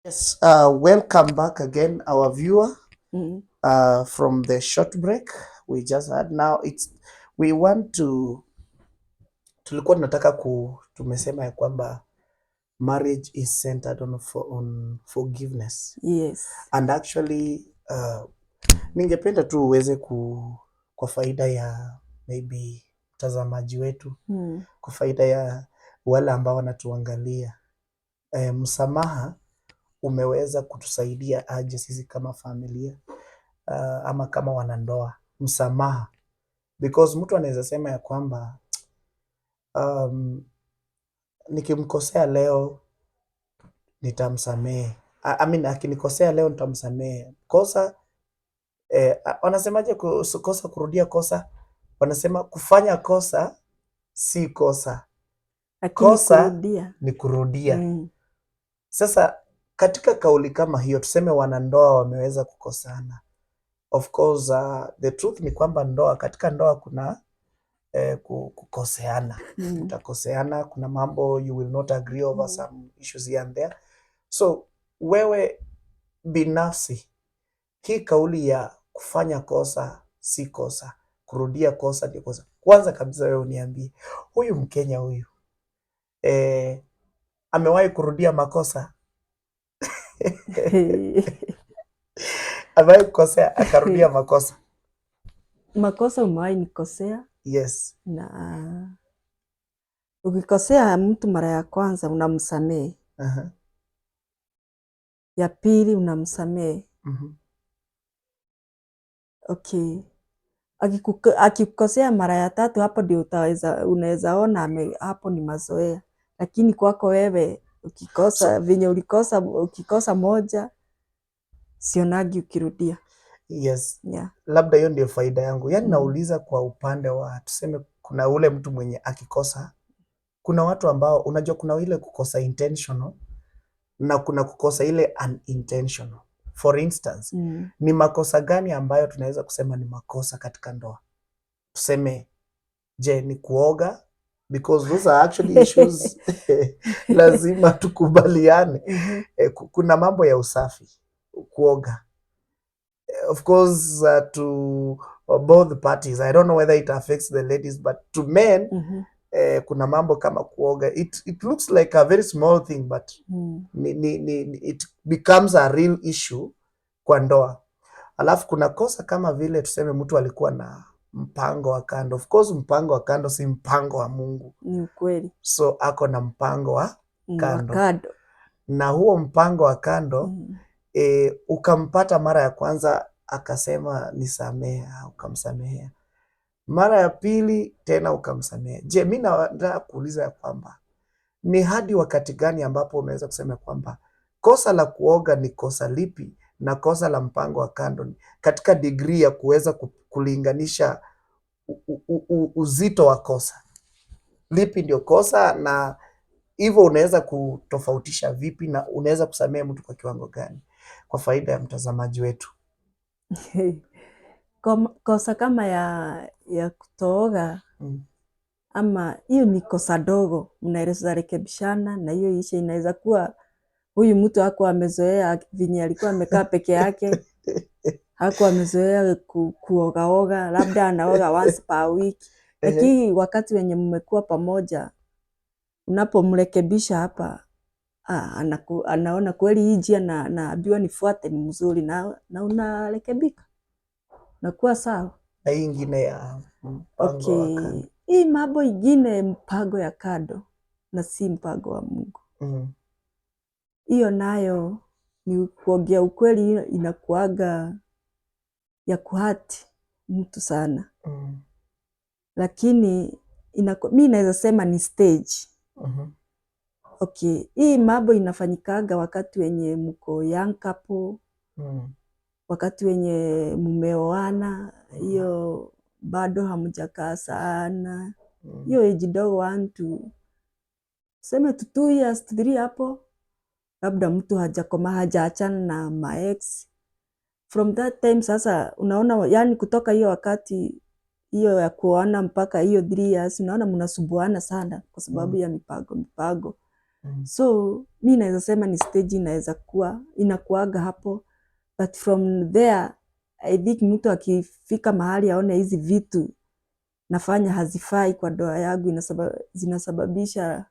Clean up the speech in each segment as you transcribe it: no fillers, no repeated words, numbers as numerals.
Yes, welcome back again, our viewer, from the short break we just had. Now we want to, tulikuwa tunataka tumesema ya kwamba marriage is centered on forgiveness. Yes. And actually ningependa tu uweze kwa faida ya maybe mtazamaji wetu, kwa faida ya wale ambao wanatuangalia, msamaha umeweza kutusaidia aje sisi kama familia, ama kama wanandoa. Msamaha, because mtu anaweza sema ya kwamba nikimkosea leo nitamsamehe, akinikosea leo nitamsamehe. Kosa wanasemaje? Kosa kurudia kosa, wanasema kufanya kosa si kosa, kosa ni kurudia. Sasa katika kauli kama hiyo, tuseme wanandoa wameweza kukosana. Of course, the truth ni kwamba katika ndoa kuna kukoseana. Mtakoseana, kuna mambo you will not agree over some issues here and there. So wewe binafsi, hii kauli ya kufanya kosa si kosa, kurudia kosa ndio kosa, kwanza kabisa wewe uniambie, huyu Mkenya huyu amewahi kurudia makosa? Amewahi kukosea akarudia makosa? Makosa umewahi nikosea? Yes. Na ukikosea mtu mara ya kwanza unamsamehe. Ya pili unamsamehe. Okay. Akikukosea mara ya tatu, hapo ndio unaweza ona hapo ni mazoea. Lakini kwako wewe ukikosa venye ukikosa moja, sionagi ukirudia. Yes. Yeah. Labda hiyo ndio faida yangu. Yaani nauliza kwa upande wa, tuseme kuna ule mtu mwenye akikosa, kuna watu ambao unajua kuna ile kukosa intentional na kuna kukosa ile unintentional. For instance, ni makosa gani ambayo tunaweza kusema ni makosa katika ndoa? Tuseme, je, ni kuoga? Because those are actually issues lazima tukubaliane. Kuna mambo ya usafi, kuoga. Of course, to both parties, I don't know whether it affects the ladies, but to men, kuna mambo kama kuoga. It looks like a very small thing, but it becomes a real issue kwa ndoa. Alafu kuna kosa kama vile tuseme mtu alikuwa na mpango wa kando. Of course, mpango wa kando si mpango wa Mungu. Ni ukweli. So ako na mpango wa kando. Na huo mpango wa kando, ukampata mara ya kwanza akasema nisamehe, ukamsamehea. Mara ya pili tena ukamsamehe. Je, mimi nataka kuuliza ya kwamba ni hadi wakati gani ambapo unaweza kusema kwamba kosa la kuoga ni kosa lipi na kosa la mpango wa kando, katika degree ya kuweza kulinganisha uzito wa kosa? Lipi ndio kosa, na hivyo unaweza kutofautisha vipi, na unaweza kusamehe mtu kwa kiwango gani, kwa faida ya mtazamaji wetu? Kosa kama ya kutooga, ama hiyo ni kosa dogo, mnaweza rekebishana na hiyo ishe. Inaweza kuwa huyu mtu hakuwa amezoea vinye alikuwa amekaa peke yake, hakuwa amezoea kuogaoga, labda anaoga once per week. Lakini wakati wenye mmekuwa pamoja, unapomrekebisha hapa, anaona kweli hii njia naambiwa nifuate ni mzuri, na unarekebika, nakuwa sawa. Na hii ingine ya mpango wa kando, hii mambo ingine mpango ya kando na si mpango wa Mungu, hiyo nayo ni kuongea ukweli, inakuaga ya kuhati mtu sana. Lakini mimi naweza sema ni stage. Okay, hii mambo inafanyikaga wakati wenye mko young couple, wakati wenye mumeoana, hiyo bado hamjakaa sana, hiyo age dogo 1 to seme 2 years 3 hapo, labda mtu hajaachana na maex. From that time sasa unaona, yani kutoka hiyo wakati hiyo ya kuoana mpaka hiyo 3 years, unaona mnasubuana sana kwa sababu ya mipango. So mi naweza sema ni stage inaweza kuwa inakuaga hapo, but from there I think mtu akifika mahali aone hizi vitu nafanya hazifai kwa ndoa yangu, zinasababisha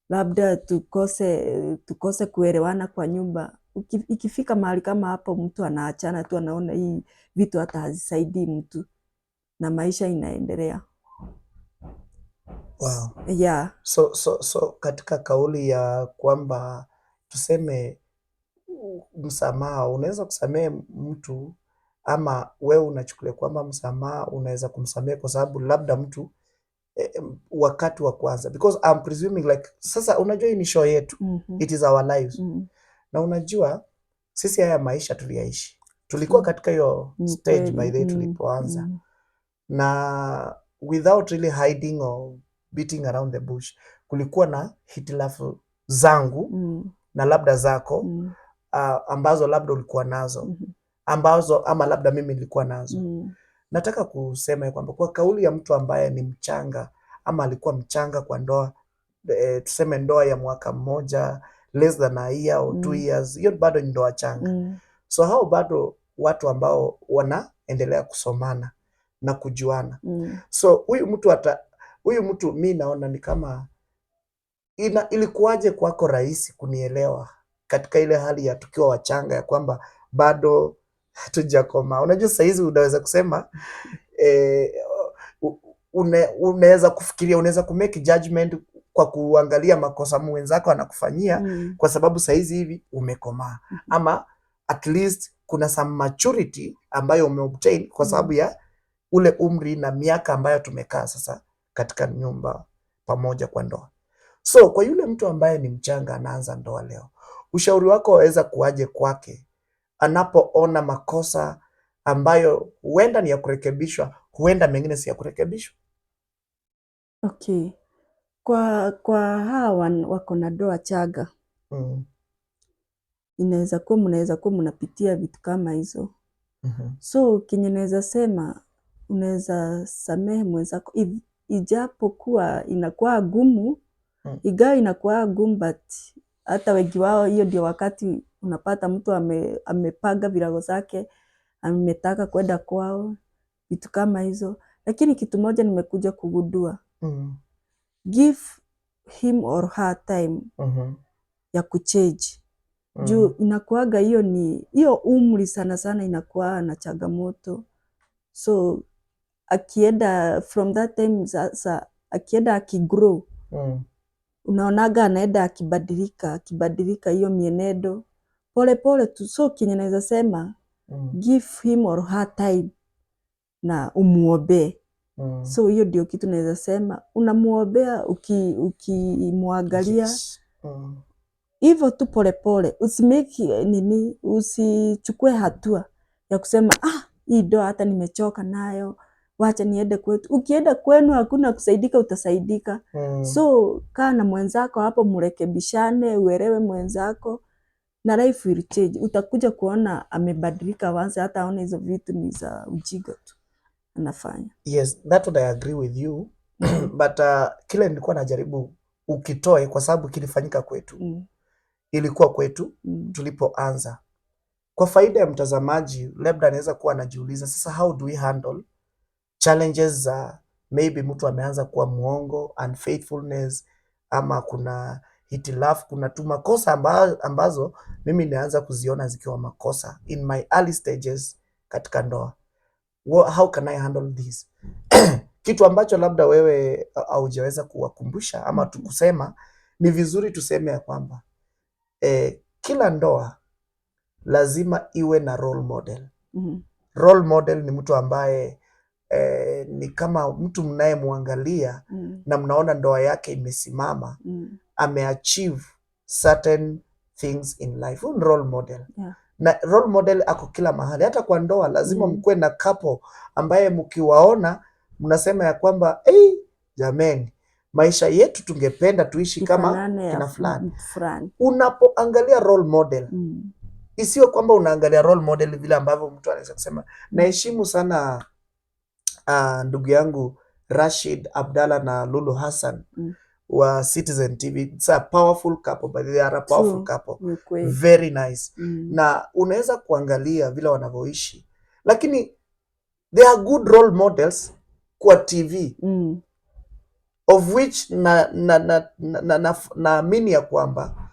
labda tukose kuelewana kwa nyumba. Ikifika mahali kama hapo, mtu anaachana tu, anaona hii vitu hata hazisaidii mtu na maisha inaendelea. Wow. Yeah. So katika kauli ya kwamba tuseme msamaha, unaweza kusamehe mtu ama wewe unachukulia kwamba msamaha unaweza kumsamehe kwa sababu labda mtu wakati wa kwanza, because I'm presuming like sasa unajua hii ni show yetu. It is our lives. Na unajua sisi haya maisha tuliyaishi, tulikuwa katika hiyo stage by the way tulipoanza, na without really hiding or beating around the bush, kulikuwa na hitilafu zangu na labda zako ambazo labda ulikuwa nazo ambazo ama labda mimi nilikuwa nazo. Nataka kusema kwamba kwa kauli ya mtu ambaye ni mchanga ama alikuwa mchanga kwa ndoa, tuseme ndoa ya mwaka mmoja, less than a year or 2 years, hiyo bado ni ndoa changa. So hao bado watu ambao wanaendelea kusomana na kujuana. So huyu mtu mi naona ni kama ilikuwaje kwako rahisi kunielewa katika ile hali ya tukiwa wachanga ya kwamba bado hatujakoma. Unajua saa hizi unaweza kusema unaweza kufikiria, unaweza kumake judgment kwa kuangalia makosa mwenzako anakufanyia kwa sababu saa hizi hivi umekomaa, ama at least kuna some maturity ambayo umeobtain kwa sababu ya ule umri na miaka ambayo tumekaa sasa katika nyumba pamoja kwa ndoa. So kwa yule mtu ambaye ni mchanga anaanza ndoa leo, ushauri wako waweza kuaje kwake anapoona makosa ambayo huenda ni ya kurekebishwa, huenda mengine si ya kurekebishwa? Okay. Kwa hawa wako na ndoa changa, inaweza kuwa mnapitia vitu kama hizo. So kenye naweza sema, unaweza samehe mwenzako ijapokuwa inakuwa gumu, ingawa inakuwa gumu, but hata wengi wao hiyo ndio wakati unapata mtu amepanga virago zake, ametaka kwenda kwao, vitu kama hizo. Lakini kitu moja nimekuja kugundua, give him or her time ya kuchange. Juu inakuaga hiyo umri sana sana inakuwa na changamoto. So akienda from that time, sasa akienda akigrow, unaonaga anaenda akibadilika hiyo mienendo pole pole tu. So kenye naweza sema, give him or her time na umuombe. So hiyo ndio kitu naweza sema, unamuombea ukimwangalia hivyo tu pole pole, usichukue hatua ya kusema hii ndoa hata nimechoka nayo, wacha niende kwetu. Ukienda kwenu hakuna kusaidika, utasaidika. So kaa na mwenzako hapo, mrekebishane, uelewe mwenzako na life will change. Utakuja kuona amebadilika once, hata aone hizo vitu ni za ujinga tu anafanya. Yes, that would I agree with you. But kile nilikuwa najaribu ukitoe, kwa sababu kilifanyika kwetu, ilikuwa kwetu tulipoanza. Kwa faida ya mtazamaji, labda anaweza kuwa anajiuliza sasa, how do we handle challenges za maybe mtu ameanza kuwa muongo, unfaithfulness, ama kuna hitilafu, kuna tu makosa ambazo mimi naanza kuziona zikiwa makosa in my early stages katika ndoa. How can I handle this? Kitu ambacho labda wewe haujaweza kuwakumbusha ama tukusema, ni vizuri tuseme ya kwamba kila ndoa lazima iwe na role model. Role model ni mtu ambaye ni kama mtu mnayemwangalia na mnaona ndoa yake imesimama, ameachieve certain things in life. Huyu ni role model. Na role model ako kila mahali, hata kwa ndoa lazima mkuwe na couple ambaye mkiwaona mnasema ya kwamba jameni, maisha yetu tungependa tuishi kama kina fulani. Unapoangalia role model, isiyo kwamba unaangalia role model vile ambavyo mtu anaweza kusema. Naheshimu sana ndugu yangu Rashid Abdalla na Lulu Hassan. wa Citizen TV. It's a powerful couple, but they are a powerful couple. Very nice. Na unaweza kuangalia vile wanavyoishi, lakini they are good role models kwa TV, of which naamini ya kwamba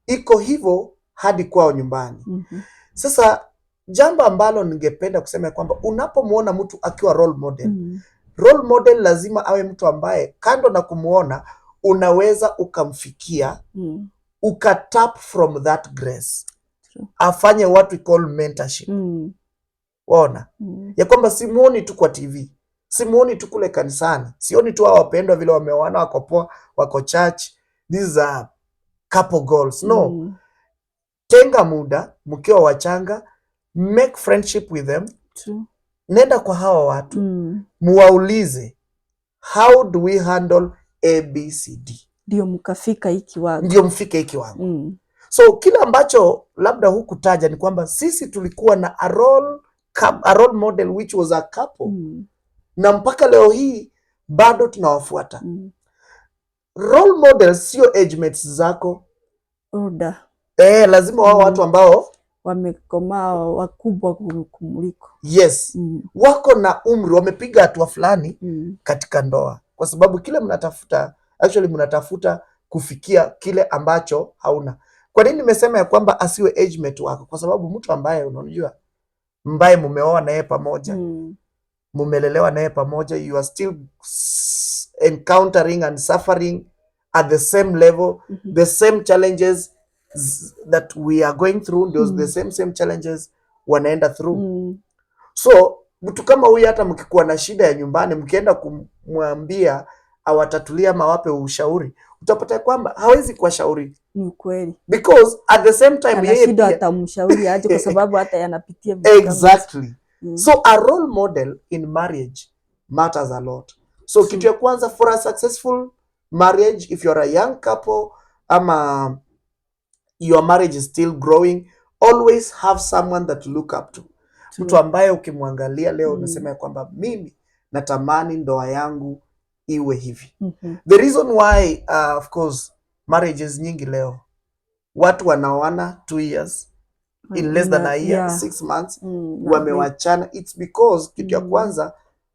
iko hivyo hadi kwao nyumbani. Sasa jambo ambalo ningependa kusema kwamba unapomwona mtu akiwa role model, role model lazima awe mtu ambaye kando na kumuona unaweza ukamfikia, ukatap from that grace. Afanye what we call mentorship. Waona? Ya kwamba simuoni tu kwa TV, simuoni tu kule kanisani, sioni tu hao wapendwa vile wameoana, wako poa, wako church, these are couple goals. No. Tenga muda mkiwa wachanga, make friendship with them. Nenda kwa hawa watu, muwaulize how do we handle ABCD, ndio mfike hiki kiwango. So kila ambacho labda hukutaja ni kwamba sisi tulikuwa na a role model which was a couple, na mpaka leo hii bado tunawafuata. Role models sio age mates zako. Lazima wao watu ambao wamekomaa, wakubwa kumuliko. Yes. Wako na umri, wamepiga hatua fulani katika ndoa, kwa sababu kile mnatafuta, actually mnatafuta kufikia kile ambacho hauna. Kwa nini nimesema ya kwamba asiwe age mate wako? Kwa sababu mtu ambaye unajua, mbaye mumeoa naye pamoja, mumelelewa naye pamoja, you are still encountering and suffering at the same level, the same challenges that we are going through, the same challenges wanaenda through. So mtu kama huyu, hata mkikuwa na shida ya nyumbani, mkienda kumwambia awatatulia mawape ushauri, utapata kwamba hawezi kuwashauri. Ni kweli. Because at the same time yeye pia atamshauri aje, kwa sababu hata yanapitia vitu. Exactly. So a role model in marriage matters a lot. So kitu ya kwanza, for a successful marriage, if you're a young couple, ama your marriage is still growing, always have someone that you look up to. Mtu ambaye ukimwangalia leo unasema kwamba mimi natamani ndoa yangu iwe hivi. The reason why of course marriages nyingi leo watu wanaoana 2 years, in less than a year, 6 months, wamewachana, it's because kitu ya kwanza,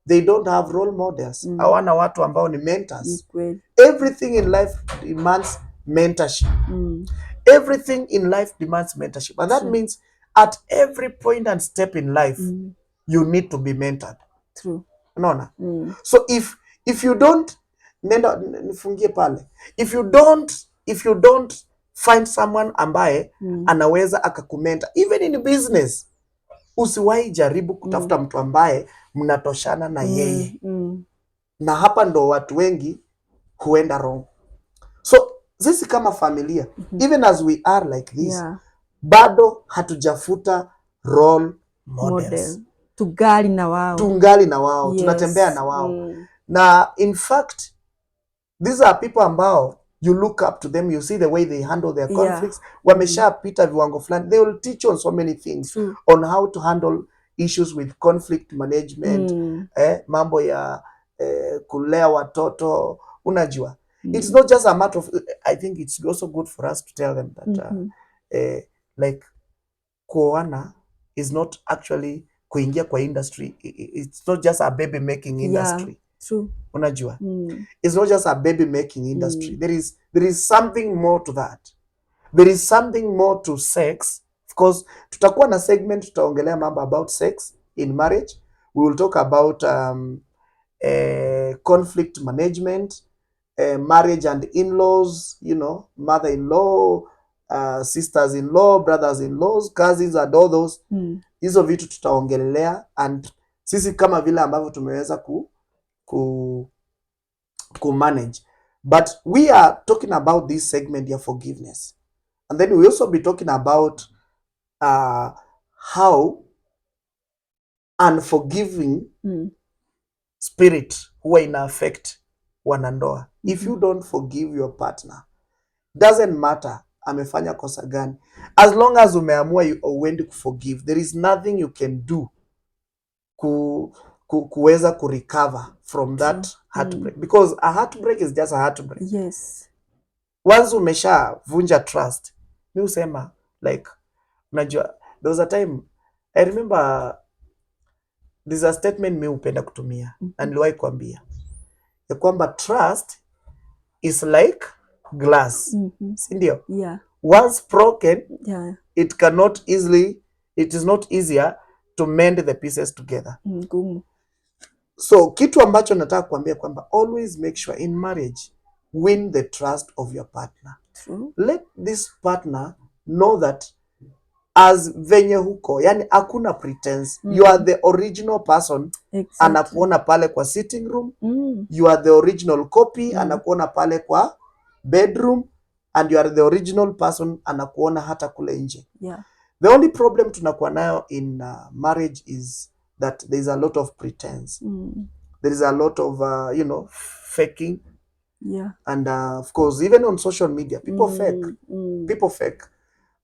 they don't have role models. Hawana watu ambao ni mentors. Everything in life demands mentorship. Everything in life demands mentorship, and that means at every point and step in life you need to be mentored. Unaona? So if you don't, nenda nifungie pale, if you don't find someone ambaye anaweza akakumenta, even in business, usiwahi jaribu kutafuta mtu ambaye mnatoshana na yeye. Na hapa ndo watu wengi huenda wrong. So sisi kama familia, even as we are like this, bado hatujafuta role models. Tungali na wao, yes. Tunatembea na wao. Na in fact, these are people ambao you look up to them, you see the way they handle their conflicts. Wameshapita viwango fulani. They will teach on so many things on how to handle issues with conflict management, mambo ya kulea watoto, unajua. It's not just a matter of, I think it's also good for us to tell them that like kuoana is not actually kuingia kwa industry. It's not just a baby making industry. True. Unajua. It's not just a baby making industry. There is something more to that. There is something more to sex. Of course, tutakuwa na segment tutaongelea mambo about sex in marriage. We will talk about conflict management, marriage and in-laws, you know, mother-in-law, sisters-in-law, brothers-in-laws, cousins and all those. Hizo vitu tutaongelea, and sisi kama vile ambavyo tumeweza ku manage. But we are talking about this segment ya forgiveness. And then we also be talking about how unforgiving spirit huwa ina affect wanandoa. If you don't forgive your partner, doesn't matter amefanya kosa gani, as long as umeamua you uende kuforgive, there is nothing you can do kuweza kurecover from that heartbreak, because a heartbreak is just a heartbreak. Yes. Once umeshavunja trust, mi usema like, unajua there was a time I remember there's a statement mi upenda kutumia na niliwahi kuambia ya kwamba trust is like glass, si ndio? Yeah. Once broken, Yeah. it is not easier to mend the pieces together. So kitu ambacho nataka kuambia kwamba always make sure in marriage win the trust of your partner. True. Let this partner know that as venye huko, yani hakuna pretense. You are the original person. Exactly. Anakuona pale kwa sitting room. You are the original copy. Anakuona pale kwa bedroom, and you are the original person. Anakuona hata kule nje. Yeah. The only problem tunakuwa nayo in marriage is that there is a lot of pretense. There is a lot of faking. Yeah. And of course, even on social media, people fake. People fake.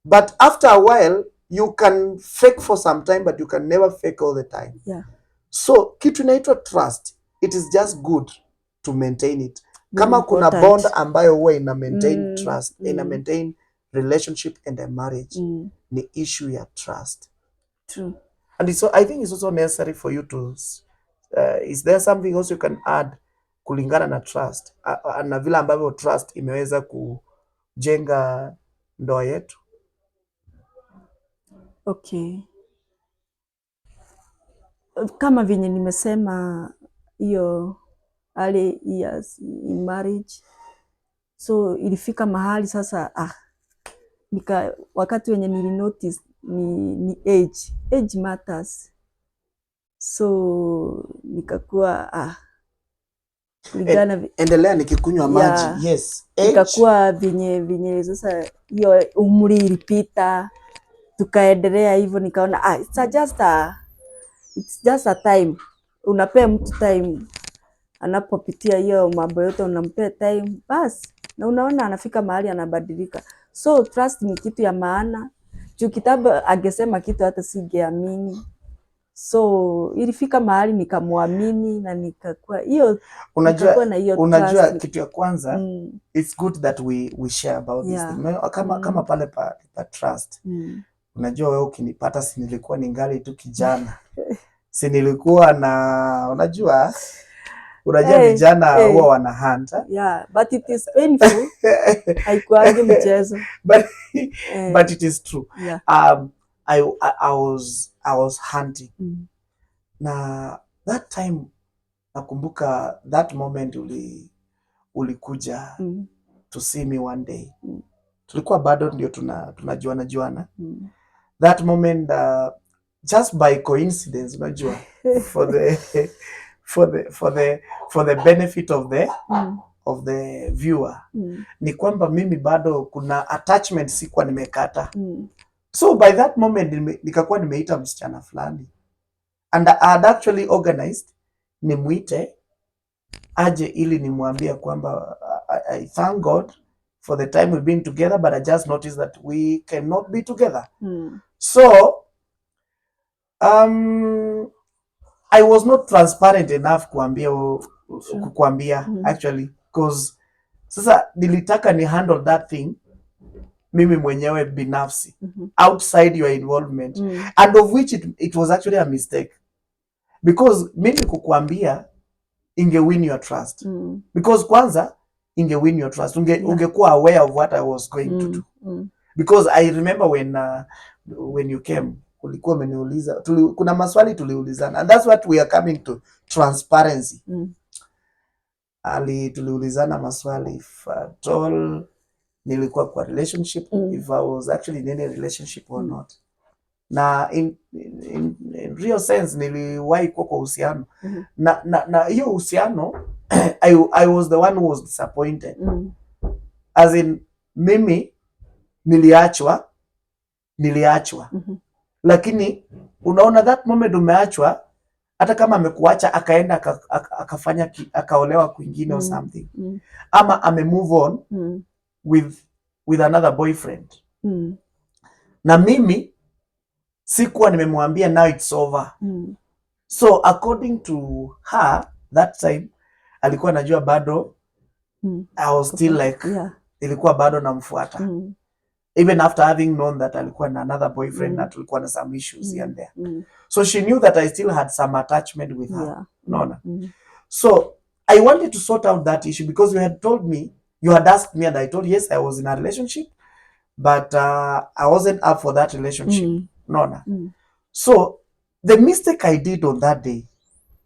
But after a while, you can fake for some time, but you can never fake all the time. Yeah. So kitu inaitwa trust, it is just good to maintain it. Very Kama kuna important. bond ambayo huwa ina maintain trust, ina maintain relationship and a marriage, ni issue ya trust. True. And so I think it's also necessary for you to is there something else you can add kulingana na trust, na vile ambavyo trust imeweza kujenga ndoa yetu? Okay. Kama venye nimesema hiyo early years in marriage, so ilifika mahali sasa wakati wenye nilinotice ni age matters, so nikakuwa endelea nikikunywa maji. Yes, nikakuwa vinye sasa hiyo umri ilipita, tukaendelea hivyo, nikaona it's just a time. Unapea mtu time, anapopitia hiyo mambo yote unampea time basi, na unaona anafika mahali anabadilika. So trust ni kitu ya maana. Juu kitabu angesema kitu hata singeamini. So ilifika mahali nikamwamini na nikakuwa hiyo, unajua kitu ya kwanza, it's good that we share about this thing. Kama pale pa trust. Unajua wewe ukinipata, si nilikuwa ningali tu kijana. Si nilikuwa na unajua vijana huwa wana hunt. Yeah, but it is painful. Haikuangi mchezo. But it is true. Yeah. I was hunting. Na that time nakumbuka that moment ulikuja to see me one day. Tulikuwa bado ndio tunajuana. That moment just by coincidence, unajua, for the benefit of the viewer, ni kwamba mimi bado kuna attachment sikuwa nimekata. So by that moment nikakuwa nimeita msichana fulani, and I had actually organized nimuite aje ili nimwambia kwamba I thank God for the time we've been together, but I just noticed that we cannot be together. So I was not transparent enough kukuambia actually, because sasa nilitaka ni handle that thing mimi mwenyewe binafsi, outside your involvement, and of which it was actually a mistake, because mimi kukuambia inge win your trust, because kwanza inge win your trust, ungekuwa aware of what I was going to do, because I remember when you came, ulikuwa umeniuliza, kuna maswali tuliulizana, and that's what we are coming to, transparency. Tuliulizana maswali if at all nilikuwa kwa relationship, if I was actually in any relationship or not. Na in real sense niliwahi kuwa kwa uhusiano, na hiyo uhusiano I was the one who was disappointed, as in mimi niliachwa, lakini unaona that moment umeachwa, hata kama amekuacha akaenda akafanya akaolewa kwingine or something, ama ame move on with another boyfriend, na mimi sikuwa nimemwambia now it's over, So according to her that time alikuwa najua bado I was still like ilikuwa bado namfuata even after having known that alikuwa na another boyfriend na tulikuwa na some issues here and there. So she knew that I still had some attachment with her. Unaona? So I wanted to sort out that issue because you had told me, you had asked me and I told yes, I was in a relationship, but I wasn't up for that relationship. Unaona? So the mistake I did on that day,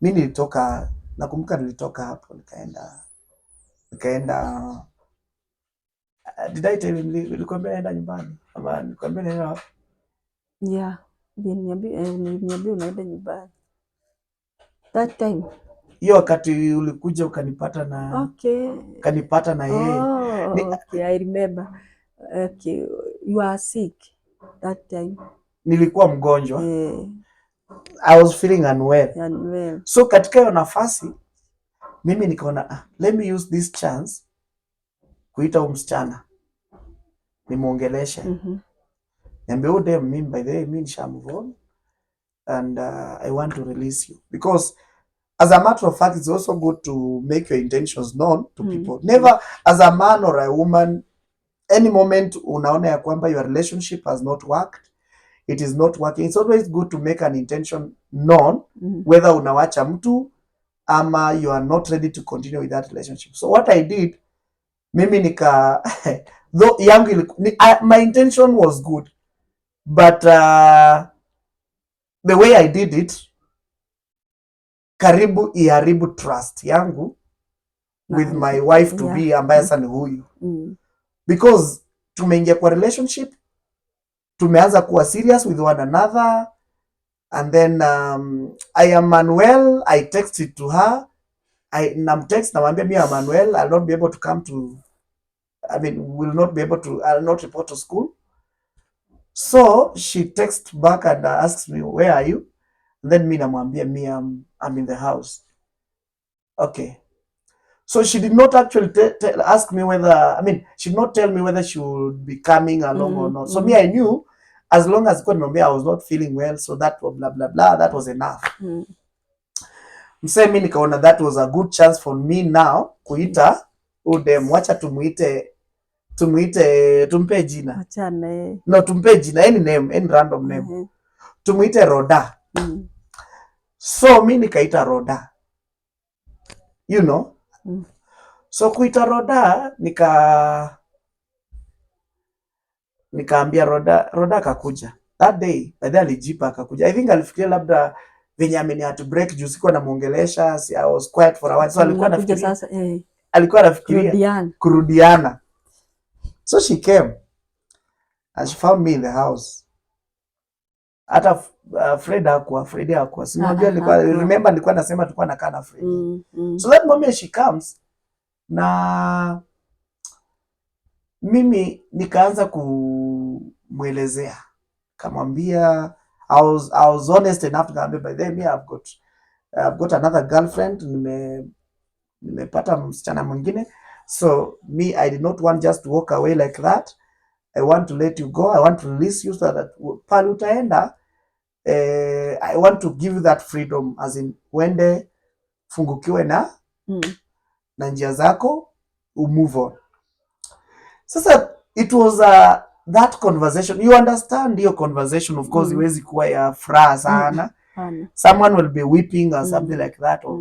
mimi nilitoka, nakumbuka nilitoka hapo nikaenda did I tell you nilikwambia naenda nyumbani ama nilikwambia naenda wapi? Yeah, niambia unaenda nyumbani. That time. Hiyo wakati ulikuja ukanipata na ukanipata na yeye. Okay, I remember. Okay, you are sick that time. Nilikuwa mgonjwa. I was feeling unwell. So katika hiyo nafasi mimi nikaona let me use this chance kuita huyu msichana nimuongeleshe. Niambie huyu dem mimi by the way mimi nisha move on and I want to release you because as a matter of fact it's also good to make your intentions known to people. Never as a man or a woman any moment unaona ya kwamba your relationship has not worked, it is not working, it's always good to make an intention known whether unawacha mtu ama you are not ready to continue with that relationship. So what I did mimi nika though yangu my intention was good but the way I did it karibu iharibu trust yangu with my wife to be ambaye sasa ni huyu because tumeingia kwa relationship, tumeanza kuwa serious with one another and then I am unwell. I texted to her, namtext namwambia mimi am unwell, I'll not be able to come to, I mean will not be able to, I'll not report to school. So she texts back and asks me where are you, and then mimi namwambia me I'm in the house. Okay. So she did not actually ask me whether, I mean, she did not tell me whether she would be coming along or not. So me, I knew as long as I was not feeling well, so that blah, blah, blah, that was enough. Mse mi nikaona that was a good chance for me now kuita udem, wacha tumpe jina. No, tumpe jina, any name, any random name. Tumuite Roda. So mi nikaita Roda. You know? So kuita Roda nikaambia Roda akakuja. That day, by the alijipa akakuja. I think alifikiria labda venye ameni to break juu sikuwa namuongelesha, I was quiet for a while. So alikuwa anafikiria alikuwa anafikiria kurudiana. So she came and she found me in the house. Hata Fred hakuwa. Si unajua remember nilikuwa nasema tulikuwa nakaa na Fred. So that moment she comes na mimi nikaanza kumwelezea, kamwambia I was honest enough to say by then I've got another girlfriend, nimepata msichana mwingine, so me I did not want just to walk away like that. I want to let you go, I want to release you so that pale utaenda I want to give you that freedom, as in wende fungukiwe na njia zako, move on. Sasa it was that conversation, you understand your conversation of course iwezi kuwa ya furaha sana. Someone will be weeping or something like that, or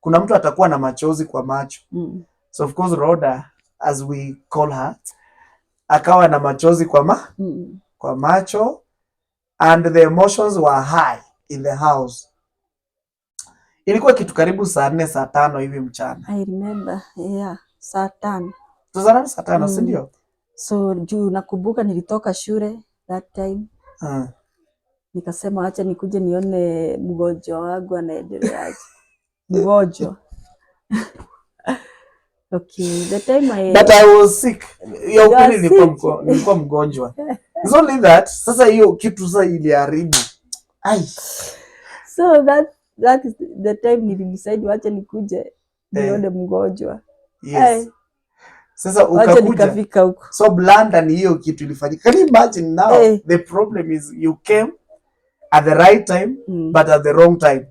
kuna mtu atakuwa na machozi kwa macho. So of course Rhoda, as we call her, akawa na machozi kwa macho and the emotions were high in the house. Ilikuwa kitu karibu saa 4 saa 5 hivi mchana. I remember, yeah, saa 5. Tuzana saa 5, si ndio? So juu nakumbuka nilitoka shule that time. Nikasema acha nikuje nione mgonjwa wangu anaendeleaje. Mgonjwa. Okay, the time that I was sick. Ya ukweli nilikuwa mgonjwa. It's only that sasa hiyo kitu sasa iliharibu. So that is the time nilimdecide wacha nikuje nione mgonjwa. Yes. Sasa ukakuja. So blanda ni hiyo kitu ilifanyika. Can you imagine now? The problem is you came at the right time but at the wrong time.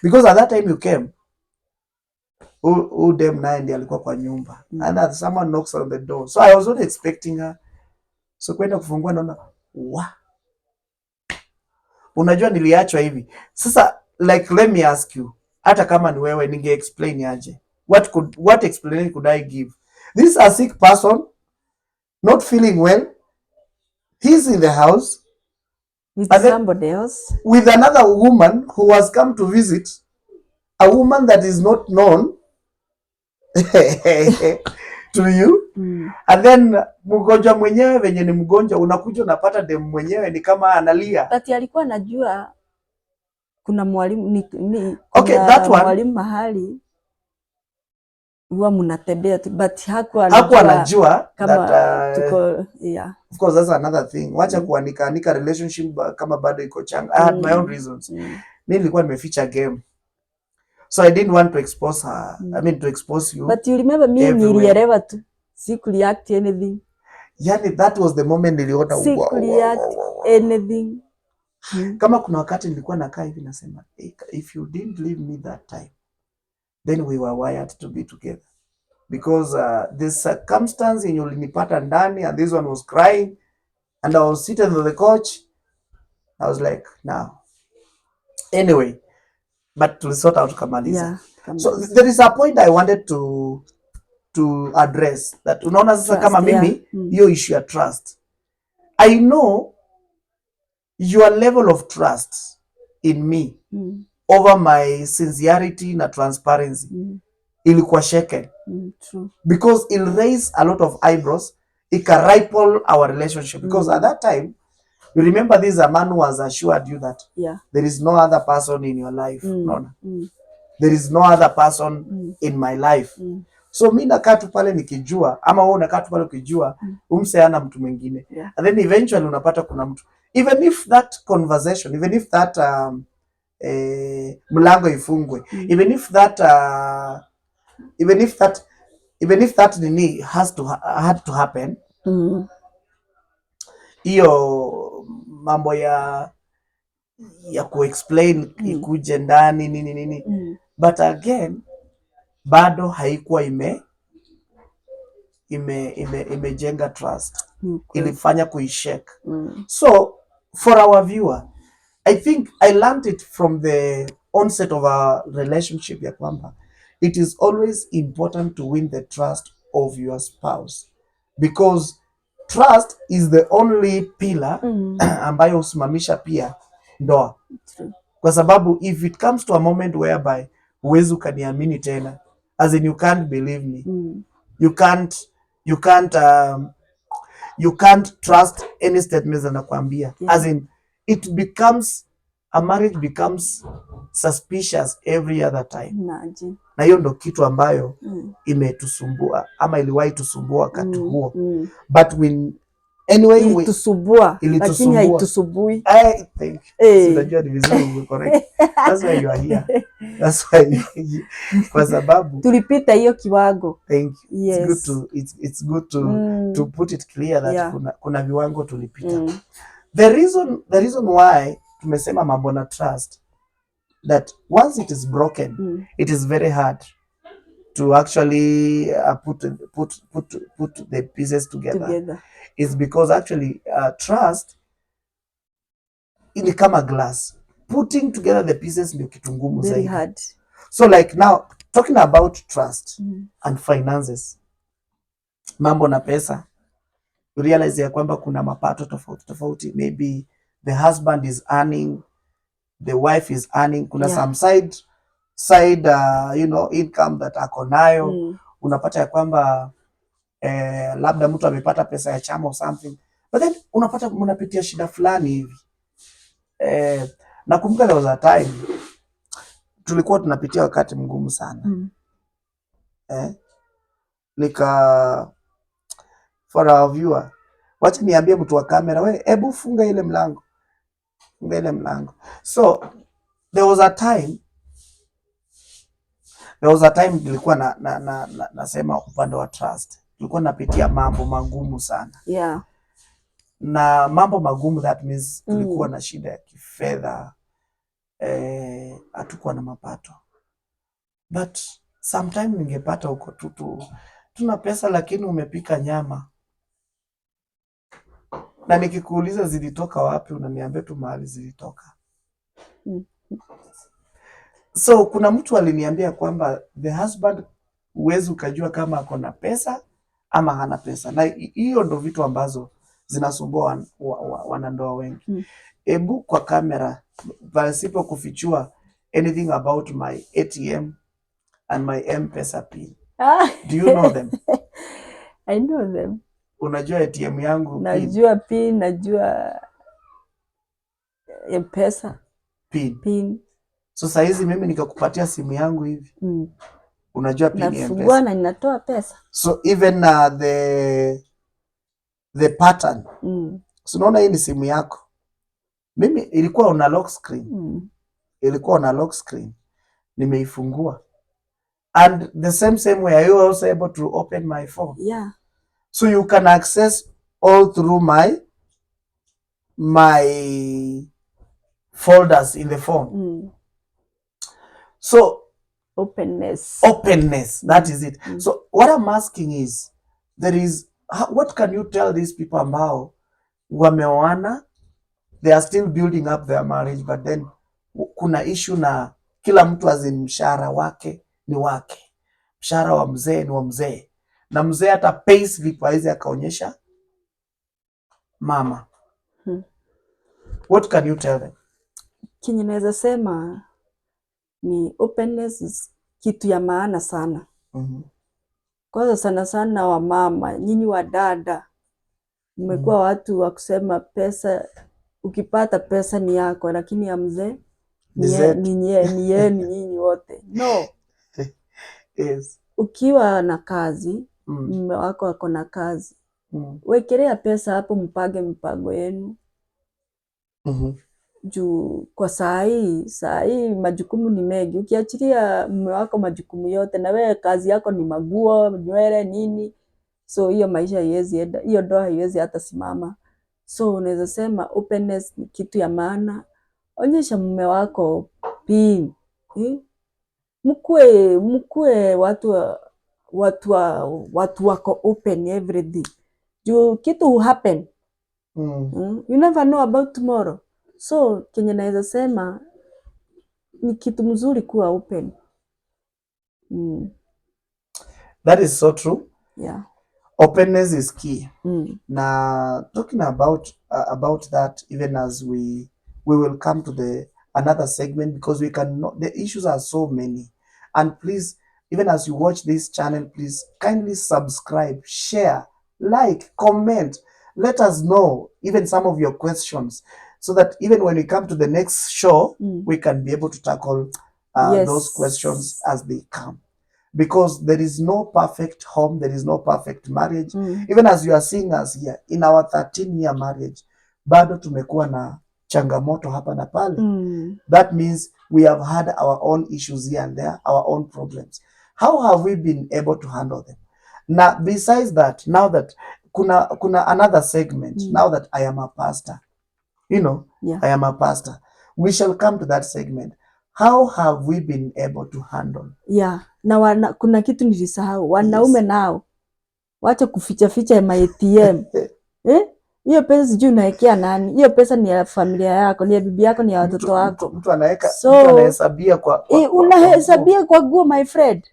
Because at that time you came, who dem naye ndiye alikuwa kwa nyumba. And that someone knocks on the door. So I was not expecting her. So kwenda kufungua naona, unajua niliachwa hivi. Sasa like let me ask you, hata kama ni wewe ninge explain aje? What explanation could I give? This is a sick person, not feeling well. He's in the house with somebody else, with another woman who has come to visit, a woman that is not known to you. And then mgonjwa mwenyewe venye ni mgonjwa, unakuja unapata dem mwenyewe ni kama analia. But alikuwa anajua kuna mwalimu okay, that one mwalimu mahali huwa mnatembea, but hakuwa anajua kama tuko yeah. Of course that's another thing. Wacha kuanika relationship kama bado iko changa. I had my own reasons. Mimi nilikuwa nimeficha game. So I didn't want to expose her. I mean to expose you. But you remember me nilielewa tu. Siku react anything. Yani that was the moment niliona siku react anything. Kama kuna wakati nilikuwa nakaa hivi nasema, if you didn't leave me that time, then we were wired to be together. Because the circumstance yenye ulinipata ndani, and this one was crying, and I was sitting on the couch, I was like, now. Anyway, but to sort out kamaliza. Yeah, so there is a point I wanted to address, that unaona sasa kama mimi, hiyo issue ya trust. I know your level of trust in me over my sincerity na transparency ilikuwa shaken. True. Because it raised a lot of eyebrows. It can ripple our relationship. Because at that time, you remember this, a man who has assured you that there is no other person in your life. No. There is no other person in my life. So mi nakaa tu pale nikijua, ama wewe unakaa tu pale ukijua, umse ana mtu mwingine. And then eventually unapata kuna mtu. Even if that conversation, even if that mlango ifungwe, even if that nini had to happen, hiyo mambo ya kuexplain ikuje ndani nini but again bado haikuwa imejenga trust. Ilifanya kuishake. So for our viewer, I think I learned it from the onset of our relationship ya kwamba it is always important to win the trust of your spouse, because trust is the only pillar ambayo usimamisha pia ndoa. Kwa sababu if it comes to a moment whereby huwezi ukaniamini tena, as in you can't believe me, you can't trust any statements anakuambia, as in it becomes, a marriage becomes suspicious every other time. Na hiyo ndo kitu ambayo imetusumbua ama iliwahi tusumbua wakati huo. But when anyway ilitusumbua lakini haitusumbui. I think unajua ni vizuri correct. That's why you are here. That's why kwa sababu tulipita hiyo kiwango. Thank you. Yes. It's good to put it clear that kuna viwango tulipita. The reason why tumesema mambo na trust, that once it is broken, it is very hard to actually put the pieces together. It's because actually trust ni kama glass. Putting together the pieces ndio kitu ngumu zaidi. Very hard. So like now talking about trust and finances, mambo na pesa, you realize ya kwamba kuna mapato tofauti. Maybe the husband is earning, the wife is earning, kuna some side income that ako nayo. Unapata ya kwamba labda mtu amepata pesa ya chama or something, but then unapata mnapitia shida fulani hivi. Nakumbuka there was a time tulikuwa tunapitia wakati mgumu sana. For our viewer, wacha niambie mtu wa kamera, we hebu funga ile mlango. So there was a time nilikuwa nasema upande wa trust. Tulikuwa napitia mambo magumu sana. Yeah. Na mambo magumu, that means tulikuwa na shida ya kifedha. hatukuwa na mapato, but sometime ningepata huko tuna pesa, lakini umepika nyama na nikikuuliza zilitoka wapi, unaniambia tu mahali zilitoka. So kuna mtu aliniambia kwamba the husband huwezi ukajua kama ako na pesa ama hana pesa, na hiyo ndo vitu ambazo zinasumbua wanandoa wengi. Ebu kwa kamera, pasipo kufichua anything about my ATM and my M-Pesa pin. Do you know them? I know them. Unajua ATM yangu najua pin, najua M-Pesa pin. So saa hizi mimi nikakupatia simu yangu hivi, unajua pin ya M-Pesa. Nafungua na ninatoa pesa. So even the pattern. So unaona hii ni simu yako. Mimi ilikuwa una lock screen. Ilikuwa una lock screen. Nimeifungua. And the same way, are you also able to open my phone? Yeah. So you can access all through my folders in the phone. So openness, that is it. So what I'm asking is, what can you tell these people ambao wameoana, they are still building up their marriage, but then kuna issue na kila mtu azin mshahara wake ni wake, mshahara wa mzee ni wa mzee, na mzee hata pays vipi hizi akaonyesha mama. What can you tell them? Kinye naweza sema ni openness is kitu ya maana sana. Kwanza sana sana wa mama, nyinyi wa dada mmekuwa watu wa kusema pesa, ukipata pesa ni yako, lakini ya mzee ni yenu nyinyi wote. No. Yes. Ukiwa na kazi, mume wako ako na kazi, wekelea pesa hapo, mpage mipango yenu. Juu kwa saa hii majukumu ni mengi. Ukiachilia mume wako majukumu yote, na wewe kazi yako ni maguo, nywele, nini, so hiyo maisha haiwezi enda, hiyo ndoa haiwezi hata simama. So unaweza sema openness ni kitu ya maana. Onyesha mume wako pin. Mkue watu wako open everything. Juu kitu happen. You never know about tomorrow. So kenye naweza sema ni kitu mzuri kuwa open. That is so true. Yeah. Openness is key. Na talking about that, even as we will come to another segment, because the issues are so many. And please, even as you watch this channel, please kindly subscribe, share, like, comment. Let us know even some of your questions, so that even when we come to the next show, we can be able to tackle those questions as they come. Because there is no perfect home, there is no perfect marriage. Even as you are seeing us here, in our 13-year marriage, bado tumekuwa na changamoto hapa na pale. That means we have had our own issues here and there, our own problems. How have we been able to handle them? Now, besides that, now that kuna another segment, now that I am a pastor, I am a pastor, we shall come to that segment. How have we been able to handle? Yeah. Na kuna kitu nilisahau, wanaume nao wacha kuficha ya ATM. Hiyo pesa sijui unaekea nani? Hiyo pesa ni ya familia yako, ni ya bibi yako, ni ya watoto wako. Mtu anahesabia unahesabia kwa guo, my friend.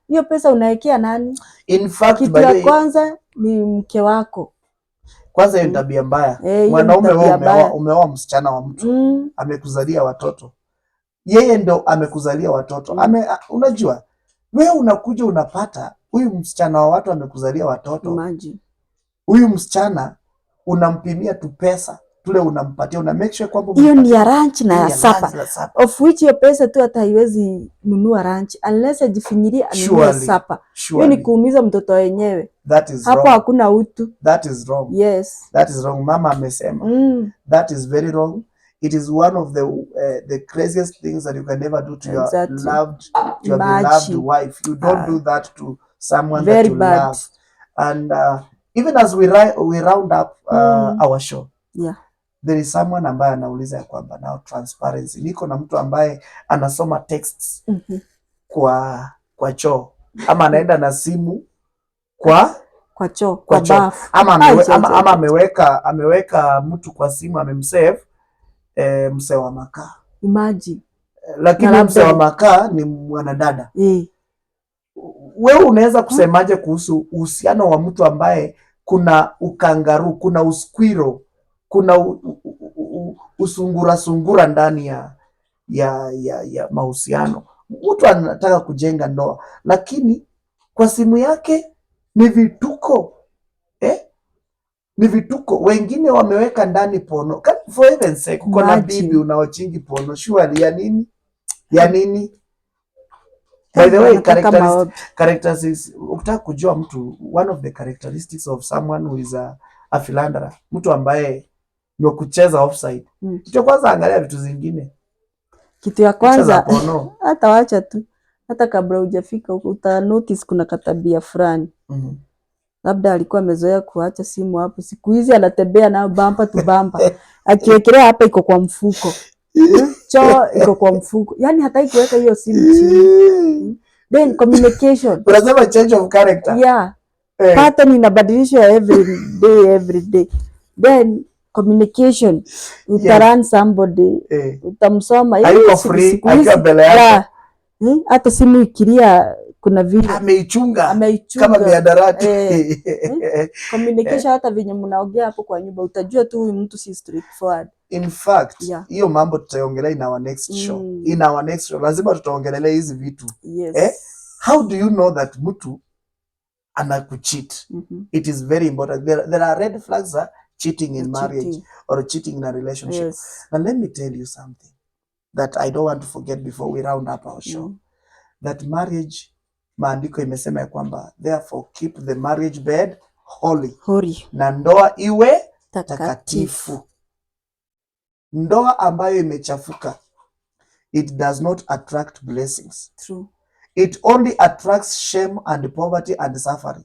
Hiyo pesa unaekea nani? In fact, kitu ya kwanza ni mke wako. Kwanza hiyo tabia mbaya. Mwanaume wewe umeoa msichana wa mtu, amekuzalia watoto. Yeye ndo amekuzalia watoto. Unajua, wewe unakuja unapata huyu msichana wa watu amekuzalia watoto. Imagine. Huyu msichana unampimia tu pesa, tule unampatia, una make sure kwamba hiyo ni ya lunch na ya supper, of which hiyo pesa tu hata haiwezi nunua lunch unless ajifinyirie anunue supper. Hiyo ni kuumiza mtoto wenyewe. That is hapo wrong. Hakuna utu. That is wrong. Yes. That is wrong. Mama amesema. That is very wrong. It is one of the craziest things that you can ever do to your beloved wife. You don't do that to someone that you love. And even as we round up our show, there is someone ambaye anauliza ya kwamba now transparency. Niko na mtu ambaye anasoma texts kwa choo, ama anaenda na simu kwa choo, kwa bafu, ama ameweka mtu kwa simu, amemsave mzee wa makaa. Imagine. Lakini mzee wa makaa ni mwanadada. Wewe unaweza kusemaje kuhusu uhusiano wa mtu ambaye kuna ukangaru, kuna uskwiro, kuna usungura ndani ya mahusiano? Mtu anataka kujenga ndoa, lakini kwa simu yake ni vituko, ni vituko. Wengine wameweka ndani pono. For heaven's sake, uko na bibi unaochingi pono, surely ya nini? Ya nini? By the way, characteristics, ukitaka kujua mtu, one of the characteristics of someone who is a philanderer, mtu ambaye ni kucheza offside. Kitu kwanza, angalia vitu zingine. Kitu ya kwanza, hata wacha tu, hata kabla hujafika huko uta notice kuna katabia fulani. Labda alikuwa amezoea kuacha simu hapo. Siku hizi anatembea na bumper to bumper. Akiwekelea hapa iko kwa mfuko. Choo iko kwa mfuko. Yaani hataki kuweka hiyo simu chini. Then communication. Unasema change of character. Yeah. Pattern inabadilishwa every day. Then communication. Utarun somebody. Utamsoma. Haiko free. Akiwa mbele yako. Hata simu ikilia kuna vile ameichunga kama miadarati. Communication, hata venye mnaongea hapo kwa nyumba utajua tu huyu mtu si straightforward. In fact, hiyo mambo tutaongelea in our next show. In our next show lazima tutaongelelea hizi vitu. How do you know that mtu anakucheat? It is very important. There are red flags cheating in marriage or cheating in a relationship. And let me tell you something that I don't want to forget before we round up our show. That marriage, maandiko imesema ya kwamba therefore keep the marriage bed holy. Na ndoa iwe takatifu. Ndoa ambayo imechafuka, it does not attract blessings. True. It only attracts shame and poverty and suffering.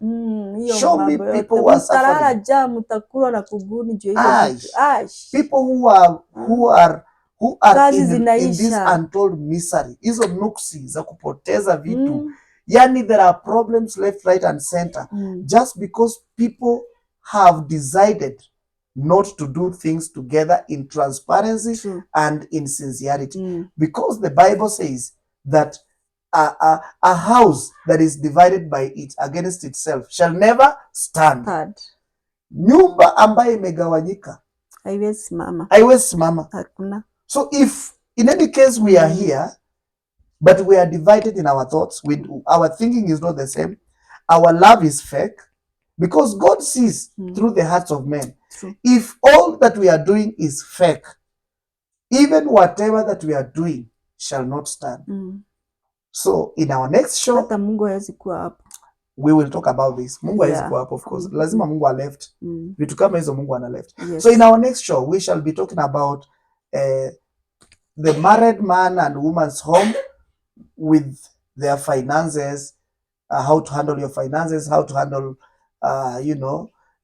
Show me people who are suffering. People who are in this untold misery. Hizo nuksi za kupoteza vitu. Yani there are problems left, right and center. Just because people have decided not to do things together in transparency and in sincerity. Because the Bible says that a house that is divided by it against itself shall never stand. Nyumba ambayo imegawanyika haiwezi simama. So if in any case we are here, but we are divided in our thoughts, our thinking is not the same, our love is fake, because God sees through the hearts of men. If all that we are doing is fake, even whatever that we are doing shall not stand. So in our next show, hata Mungu hawezi kuwa hapo. We will talk about this. Mungu hawezi kuwa hapo, of course. Lazima Mungu left. Vitu kama hizo Mungu ana left. So in our next show, we shall be talking about the married man and woman's home with their finances, how to handle your finances, how to handle,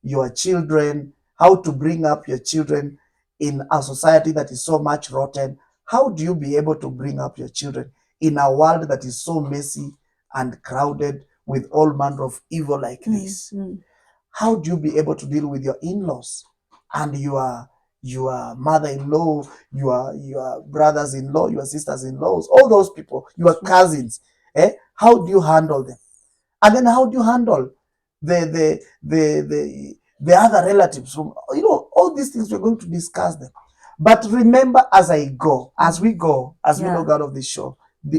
your children, how to bring up your children in a society that is so much rotten. How do you be able to bring up your children in a world that is so messy and crowded with all manner of evil like this? How do you be able to deal with your in-laws and your mother-in-law, your brothers-in-law, your sisters-in-laws, all those people, your cousins? How do you handle them? And then how do you handle the other relatives? All these things we're going to discuss them. But remember, as we go, as we log out of this show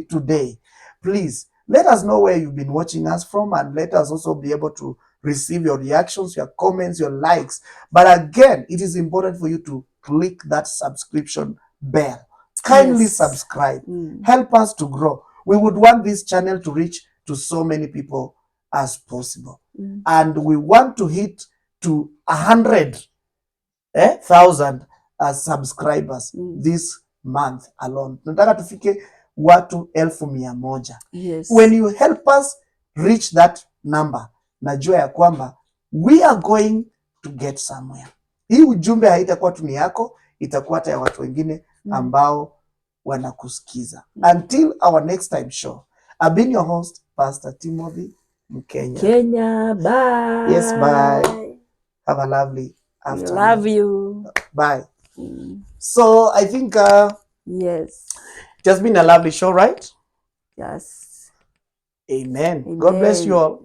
today, please let us know where you've been watching us from, and let us also be able to receive your reactions, your comments, your likes. But again, it is important for you to click that subscription bell. Kindly subscribe. Help us to grow. We would want this channel to reach to so many people as possible. And we want to hit to 100,000 subscribers this month alone. Tunataka tufike watu 1,100. When you help us reach that number, najua ya kwamba we are going to get somewhere. Hii ujumbe haitakuwa tu ni yako, itakuwa hata ya watu wengine ambao wanakusikiza. Until our next time show, I've been your host, Pastor Timothy Mkenya. Kenya, bye. Yes, bye. Have a lovely afternoon. We love you. Bye. So I think yes, just been a lovely show, right? Yes. Amen. God bless you all.